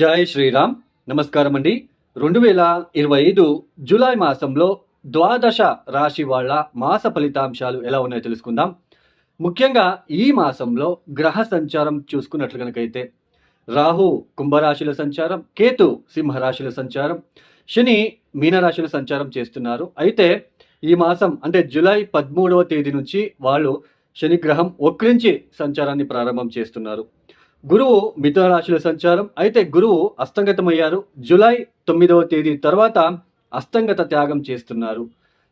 జై శ్రీరామ్. నమస్కారం అండి. 2025 జూలై మాసంలో ద్వాదశ రాశి వాళ్ళ మాస ఫలితాంశాలు ఎలా ఉన్నాయో తెలుసుకుందాం. ముఖ్యంగా ఈ మాసంలో గ్రహ సంచారం చూసుకున్నట్లు కనుకైతే రాహు కుంభరాశిలో సంచారం, కేతు సింహరాశిలో సంచారం, శని మీనరాశిలో సంచారం చేస్తున్నారు. అయితే ఈ మాసం అంటే జూలై 13వ తేదీ నుంచి వాళ్ళు శని గ్రహం వక్రించి సంచారాన్ని ప్రారంభం చేస్తున్నారు. గురువు మిథున రాశిలో సంచారం. అయితే గురువు అస్తంగతమయ్యారు. జూలై 9వ తేదీ తర్వాత అస్తంగత త్యాగం చేస్తున్నారు.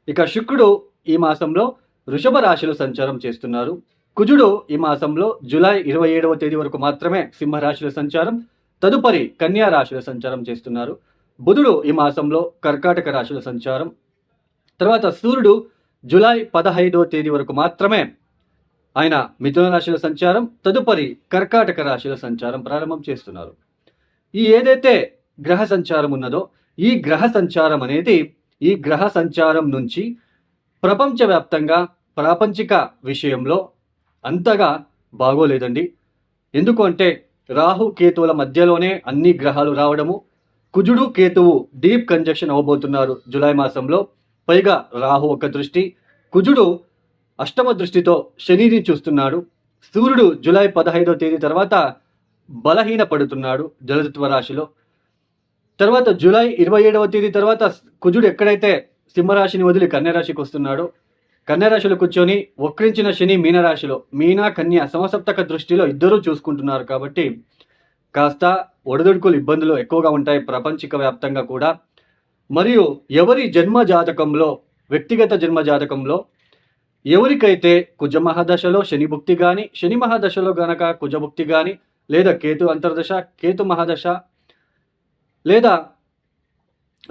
ఇక శుక్రుడు ఈ మాసంలో వృషభ రాశిలో సంచారం చేస్తున్నారు. కుజుడు ఈ మాసంలో జూలై 27వ తేదీ వరకు మాత్రమే సింహరాశిలో సంచారం, తదుపరి కన్యా రాశిలో సంచారం చేస్తున్నారు. బుధుడు ఈ మాసంలో కర్కాటక రాశిలో సంచారం. తర్వాత సూర్యుడు జూలై 15వ తేదీ వరకు మాత్రమే ఆయన మిథున రాశిలో సంచారం, తదుపరి కర్కాటక రాశిలో సంచారం ప్రారంభం చేస్తున్నారు. ఈ ఏదైతే గ్రహ సంచారం ఉన్నదో ఈ గ్రహ సంచారం అనేది ఈ గ్రహ సంచారం నుంచి ప్రపంచవ్యాప్తంగా ప్రాపంచిక విషయంలో అంతగా బాగోలేదండి. ఎందుకు అంటే రాహు కేతువుల మధ్యలోనే అన్ని గ్రహాలు రావడము, కుజుడు కేతువు డీప్ కంజక్షన్ అవ్వబోతున్నారు జూలై మాసంలో. పైగా రాహు ఒక దృష్టి, కుజుడు అష్టమ దృష్టితో శనిని చూస్తున్నాడు. సూర్యుడు జూలై 15వ తేదీ తర్వాత బలహీన పడుతున్నాడు జలతత్వ రాశిలో. తర్వాత జూలై 27వ తేదీ తర్వాత కుజుడు ఎక్కడైతే సింహరాశిని వదిలి కన్యరాశికి వస్తున్నాడో, కన్యరాశిలో కూర్చొని వక్రించిన శని మీనరాశిలో, మీన కన్య సమసప్తక దృష్టిలో ఇద్దరూ చూసుకుంటున్నారు. కాబట్టి కాస్త ఒడిదుడుకులు ఇబ్బందులు ఎక్కువగా ఉంటాయి ప్రపంచిక వ్యాప్తంగా కూడా. మరియు ఎవరి జన్మ జాతకంలో, వ్యక్తిగత జన్మ జాతకంలో ఎవరికైతే కుజ మహాదశలో శని భుక్తి కానీ, శని మహాదశలో గనక కుజభుక్తి కానీ, లేదా కేతు అంతర్దశ, కేతు మహాదశ, లేదా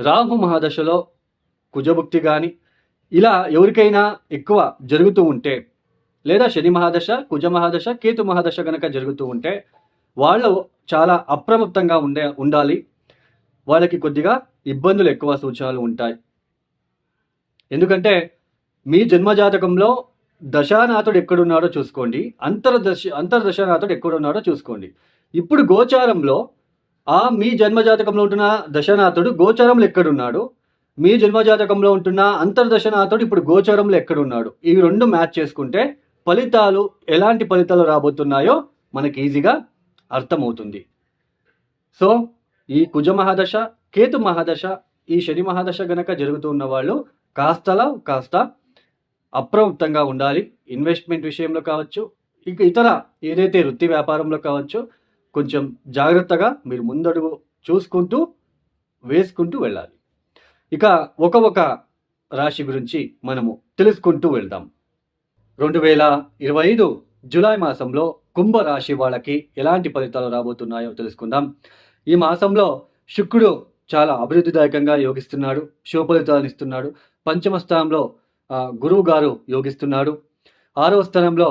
రాహు మహాదశలో కుజభుక్తి కానీ, ఇలా ఎవరికైనా ఎక్కువ జరుగుతూ ఉంటే, లేదా శని మహాదశ, కుజ మహాదశ, కేతు మహాదశ గనక జరుగుతూ ఉంటే వాళ్ళు చాలా అప్రమత్తంగా ఉండాలి. వాళ్ళకి కొద్దిగా ఇబ్బందులు ఎక్కువ సూచనలు ఉంటాయి. ఎందుకంటే మీ జన్మజాతకంలో దశానాథుడు ఎక్కడున్నాడో చూసుకోండి, అంతర్దశానాథుడు ఎక్కడున్నాడో చూసుకోండి. ఇప్పుడు గోచారంలో మీ జన్మజాతకంలో ఉంటున్న దశనాథుడు గోచారంలో ఎక్కడున్నాడు, మీ జన్మజాతకంలో ఉంటున్న అంతర్దశనాథుడు ఇప్పుడు గోచారంలో ఎక్కడున్నాడు, ఈ రెండు మ్యాచ్ చేసుకుంటే ఫలితాలు ఎలాంటి ఫలితాలు రాబోతున్నాయో మనకి ఈజీగా అర్థమవుతుంది. సో ఈ కుజ మహాదశ, కేతు మహాదశ, ఈ శని మహాదశ గనక జరుగుతున్న వాళ్ళు కాస్త అప్రమత్తంగా ఉండాలి. ఇన్వెస్ట్మెంట్ విషయంలో కావచ్చు, ఇక ఇతర ఏదైతే వృత్తి వ్యాపారంలో కావచ్చు, కొంచెం జాగ్రత్తగా మీరు ముందడుగు చూసుకుంటూ వేసుకుంటూ వెళ్ళాలి. ఇక ఒక రాశి గురించి మనము తెలుసుకుంటూ వెళ్దాం. 2025 జూలై మాసంలో కుంభ రాశి వాళ్ళకి ఎలాంటి ఫలితాలు రాబోతున్నాయో తెలుసుకుందాం. ఈ మాసంలో శుక్రుడు చాలా అభివృద్ధిదాయకంగా యోగిస్తున్నాడు, శుభ ఫలితాలను ఇస్తున్నాడు. పంచమ స్థానంలో గురువు గారు యోగిస్తున్నాడు. 6వ స్థానంలో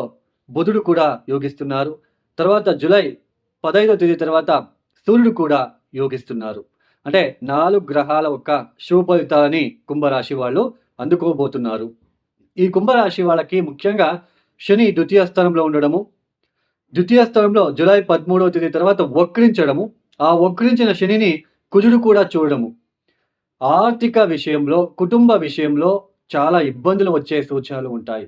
బుధుడు కూడా యోగిస్తున్నారు. తర్వాత జూలై 15వ తేదీ తర్వాత సూర్యుడు కూడా యోగిస్తున్నారు. అంటే 4 గ్రహాల యొక్క శుభ ఫలితాలని కుంభరాశి వాళ్ళు అందుకోబోతున్నారు. ఈ కుంభరాశి వాళ్ళకి ముఖ్యంగా శని ద్వితీయ స్థానంలో ఉండడము, ద్వితీయ స్థానంలో జూలై 13వ తేదీ తర్వాత వక్రించడము, ఆ వక్రించిన శనిని కుజుడు కూడా చూడడము, ఆర్థిక విషయంలో, కుటుంబ విషయంలో చాలా ఇబ్బందులు వచ్చే సూచనలు ఉంటాయి.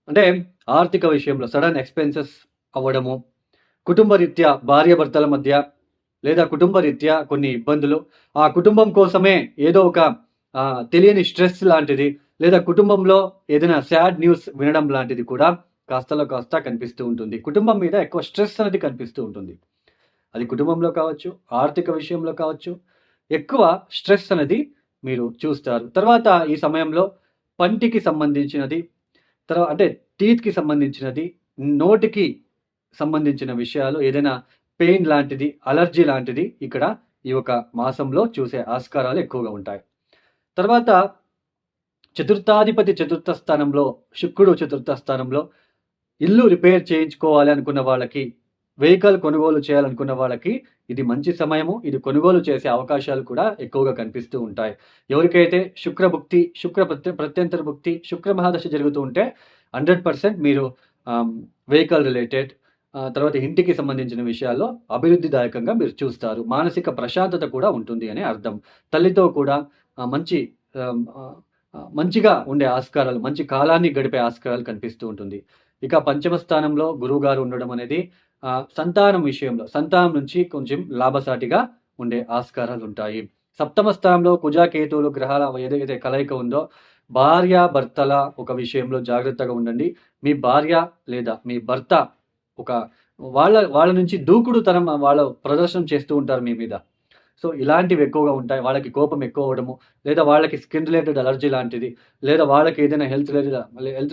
అంటే ఆర్థిక విషయంలో సడన్ ఎక్స్పెన్సెస్ అవ్వడము, కుటుంబ రీత్యా భార్యాభర్తల మధ్య లేదా కుటుంబ రీత్యా కొన్ని ఇబ్బందులు, ఆ కుటుంబం కోసమే ఏదో ఒక తెలియని స్ట్రెస్ లాంటిది, లేదా కుటుంబంలో ఏదైనా సాడ్ న్యూస్ వినడం లాంటిది కూడా కాస్త కనిపిస్తూ ఉంటుంది. కుటుంబం మీద ఎక్కువ స్ట్రెస్ అనేది కనిపిస్తూ ఉంటుంది. అది కుటుంబంలో కావచ్చు, ఆర్థిక విషయంలో కావచ్చు, ఎక్కువ స్ట్రెస్ అనేది మీరు చూస్తారు. తర్వాత ఈ సమయంలో పంటికి సంబంధించినది, అంటే టీత్కి సంబంధించినది, నోటికి సంబంధించిన విషయాలు, ఏదైనా పెయిన్ లాంటిది, అలర్జీ లాంటిది ఇక్కడ ఈ ఒక మాసంలో చూసే ఆస్కారాలు ఎక్కువగా ఉంటాయి. తర్వాత చతుర్థాధిపతి చతుర్థ స్థానంలో, శుక్రుడు చతుర్థ స్థానంలో, ఇల్లు రిపేర్ చేయించుకోవాలి అనుకున్న వాళ్ళకి, వెహికల్ కొనుగోలు చేయాలనుకున్న వాళ్ళకి ఇది మంచి సమయము. ఇది కొనుగోలు చేసే అవకాశాలు కూడా ఎక్కువగా కనిపిస్తూ ఉంటాయి. ఎవరికైతే శుక్రభుక్తి, ప్రత్యంతర భుక్తి, శుక్ర మహాదశ జరుగుతూ ఉంటే 100% మీరు వెహికల్ రిలేటెడ్, తర్వాత ఇంటికి సంబంధించిన విషయాల్లో అభివృద్ధిదాయకంగా మీరు చూస్తారు. మానసిక ప్రశాంతత కూడా ఉంటుంది అని అర్థం. తల్లితో కూడా మంచి ఆహ్, ఆహ్, మంచిగా ఉండే ఆస్కారాలు, మంచి కాలాన్ని గడిపే ఆస్కారాలు కనిపిస్తూ ఉంటుంది. ఇక పంచమ స్థానంలో గురువుగారు ఉండడం అనేది సంతానం విషయంలో, సంతానం నుంచి కొంచెం లాభసాటిగా ఉండే ఆస్కారాలుంటాయి. సప్తమ స్థానంలో కుజ, కేతువులు గ్రహాల ఏదైతే కలయిక ఉందో, భార్యాభర్తల ఒక విషయంలో జాగ్రత్తగా ఉండండి. మీ భార్య లేదా మీ భర్త ఒక వాళ్ళ నుంచి దూకుడుతనం వాళ్ళు ప్రదర్శన చేస్తూ ఉంటారు మీ మీద. సో, ఇలాంటివి ఎక్కువగా ఉంటాయి. వాళ్ళకి కోపం ఎక్కువ అవ్వడము, లేదా వాళ్ళకి స్కిన్ రిలేటెడ్ అలర్జీ లాంటిది, లేదా వాళ్ళకి ఏదైనా హెల్త్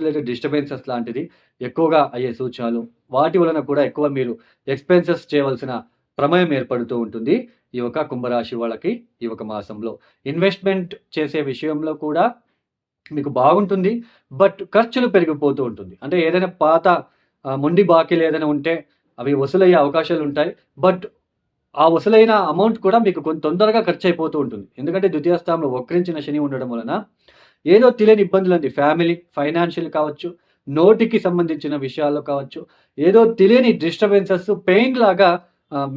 రిలేటెడ్ డిస్టర్బెన్సెస్ లాంటిది ఎక్కువగా అయ్యే సూచనలు. వాటి వలన కూడా ఎక్కువ మీరు ఎక్స్‌పెన్సెస్ చేయవలసిన ప్రమేయం ఏర్పడుతూ ఉంటుంది. ఈ యొక్క కుంభరాశి వాళ్ళకి ఈ ఒక మాసంలో. ఇన్వెస్ట్‌మెంట్ చేసే విషయంలో కూడా మీకు బాగుంటుంది. బట్ ఖర్చులు పెరిగిపోతూ ఉంటుంది. అంటే ఏదైనా పాత మొండి బాకీలు ఏదైనా ఉంటే అవి వసూలయ్యే అవకాశాలుంటాయి. బట్ ఆ వసూలైన అమౌంట్ కూడా మీకు తొందరగా ఖర్చయిపోతూ ఉంటుంది. ఎందుకంటే ద్వితీయ స్థానంలో వక్రించిన శని ఉండడం వలన ఏదో తెలియని ఇబ్బందులండి. ఫ్యామిలీ, ఫైనాన్షియల్ కావచ్చు, నోటికి సంబంధించిన విషయాల్లో కావచ్చు, ఏదో తెలియని డిస్టర్బెన్సెస్, పెయిన్ లాగా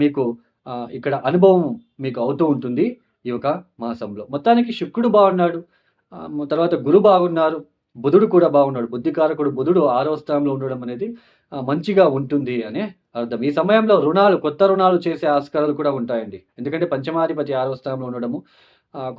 మీకు ఇక్కడ అనుభవం మీకు అవుతూ ఉంటుంది ఈ యొక్క మాసంలో. మొత్తానికి శుక్రుడు బాగున్నాడు. తర్వాత బాగున్నారు. బుధుడు కూడా బాగున్నాడు. బుద్ధికారకుడు బుధుడు 6వ స్థానంలో ఉండడం అనేది మంచిగా ఉంటుంది అనే అర్థం. ఈ సమయంలో కొత్త రుణాలు చేసే ఆస్కారాలు కూడా ఉంటాయండి. ఎందుకంటే పంచమాధిపతి 6వ స్థానంలో ఉండడము,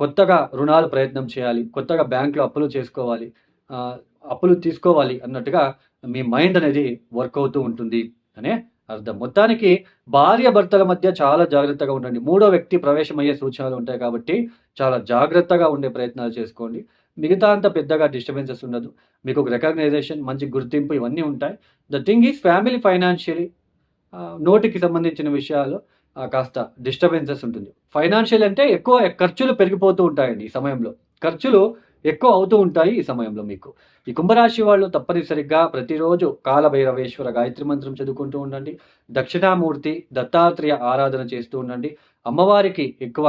కొత్తగా రుణాలు ప్రయత్నం చేయాలి. కొత్తగా బ్యాంక్‌లో అప్పులు చేసుకోవాలి. ఆహ్, అప్పులు తీసుకోవాలి అన్నట్టుగా మీ మైండ్ అనేది వర్క్ అవుతూ ఉంటుంది అనే అర్థం. మొత్తానికి భార్యాభర్తల మధ్య చాలా జాగ్రత్తగా ఉండండి. మూడో వ్యక్తి ప్రవేశమయ్యే సూచనలు ఉంటాయి కాబట్టి చాలా జాగ్రత్తగా ఉండే ప్రయత్నాలు చేసుకోండి. మిగతా అంతా పెద్దగా డిస్టర్బెన్సెస్ ఉండదు. మీకు ఒక రికగ్నైజేషన్, మంచి గుర్తింపు ఇవన్నీ ఉంటాయి. The thing is family financially నోటికి సంబంధించిన విషయాల్లో కాస్త డిస్టర్బెన్సెస్ ఉంటుంది. ఫైనాన్షియల్ అంటే ఎక్కువ ఖర్చులు పెరిగిపోతూ ఉంటాయండి ఈ సమయంలో. ఖర్చులు ఎక్కువ అవుతూ ఉంటాయి ఈ సమయంలో మీకు. ఈ కుంభరాశి వాళ్ళు తప్పనిసరిగా ప్రతిరోజు కాలభైరవేశ్వర గాయత్రి మంత్రం చదువుకుంటూ ఉండండి. దక్షిణామూర్తి, దత్తాత్రేయ ఆరాధన చేస్తూ ఉండండి. అమ్మవారికి ఎక్కువ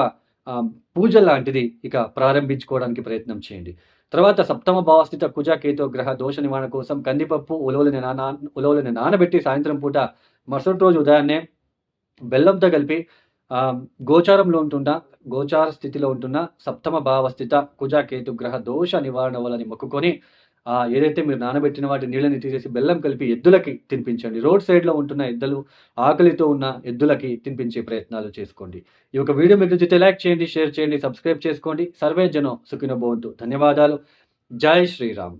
పూజలాంటిది ఇక ప్రారంభించుకోవడానికి ప్రయత్నం చేయండి. తర్వాత సప్తమ భావస్థిత కుజ, కేతు గ్రహ దోష నివారణ కోసం కందిపప్పు, ఉలవలని నానబెట్టి సాయంత్రం పూట మరుసటి రోజు ఉదయాన్నే బెల్లంతో కలిపి గోచారంలో ఉంటున్న, గోచార స్థితిలో ఉంటున్న సప్తమ భావస్థిత కుజ, కేతు గ్రహ దోష నివారణ వలని మొక్కుకొని ఏదైతే మీరు నానబెట్టిన వాటి నీళ్ళని తీసేసి బెల్లం కలిపి ఎద్దులకి తినిపించండి. రోడ్ సైడ్‌లో ఉంటున్న ఎద్దులు, ఆకలితో ఉన్న ఎద్దులకి తినిపించే ప్రయత్నాలు చేసుకోండి. ఈ యొక్క వీడియో మీకు నచ్చితే లైక్ చేయండి, షేర్ చేయండి, సబ్స్క్రైబ్ చేసుకోండి. సర్వే జనం సుఖినో భవంతు. ధన్యవాదాలు. జై శ్రీరామ్.